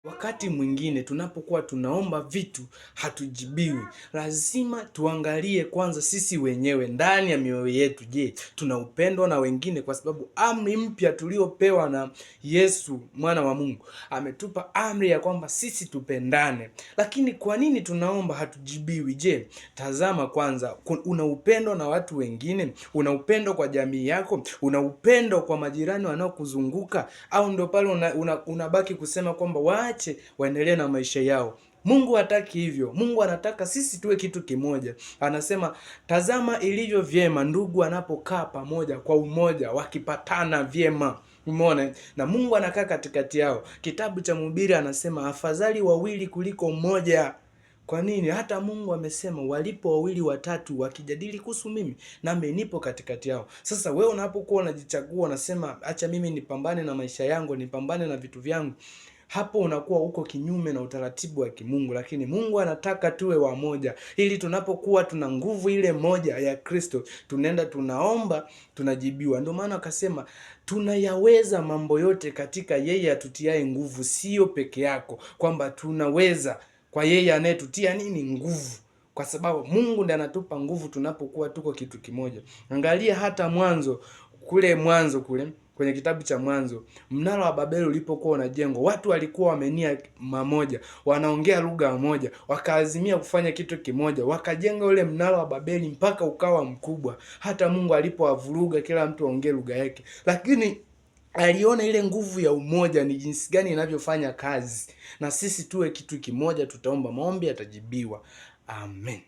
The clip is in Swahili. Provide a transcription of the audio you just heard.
Wakati mwingine tunapokuwa tunaomba vitu hatujibiwi. Lazima tuangalie kwanza sisi wenyewe ndani ya mioyo yetu. Je, tuna upendo na wengine? Kwa sababu amri mpya tuliopewa na Yesu mwana wa Mungu, ametupa amri ya kwamba sisi tupendane. Lakini kwa nini tunaomba hatujibiwi? Je, tazama kwanza, una upendo na watu wengine? Una upendo kwa jamii yako? Una upendo kwa majirani wanaokuzunguka? Au ndio pale unabaki kusema kwamba waendelee na maisha yao? Mungu hataki hivyo. Mungu anataka sisi tuwe kitu kimoja. Anasema, tazama ilivyo vyema ndugu anapokaa pamoja kwa umoja, wakipatana vyema. Umeona? Na Mungu anakaa katikati yao. Kitabu cha Mhubiri anasema afadhali wawili kuliko mmoja. Kwa nini? Hata Mungu amesema walipo wawili watatu wakijadili kuhusu mimi, nami nipo katikati yao. Sasa wewe unapokuwa unajichagua, unasema acha mimi nipambane na maisha yangu, nipambane na vitu vyangu, hapo unakuwa uko kinyume na utaratibu wa kimungu. Lakini Mungu anataka tuwe wamoja, ili tunapokuwa tuna nguvu ile moja ya Kristo, tunaenda tunaomba, tunajibiwa. Ndio maana akasema tunayaweza mambo yote katika yeye atutiaye nguvu. Sio peke yako, kwamba tunaweza kwa yeye anayetutia nguvu, kwa sababu Mungu ndiye anatupa nguvu tunapokuwa tuko kitu kimoja. Angalia hata mwanzo kule kwenye kitabu cha Mwanzo, mnara wa Babeli ulipokuwa unajengwa, watu walikuwa wamenia mamoja, wanaongea lugha moja, wakaazimia kufanya kitu kimoja, wakajenga ule mnara wa Babeli mpaka ukawa mkubwa. Hata Mungu alipowavuruga kila mtu aongee lugha yake, lakini aliona ile nguvu ya umoja ni jinsi gani inavyofanya kazi. Na sisi tuwe kitu kimoja, tutaomba maombi yatajibiwa. Amen.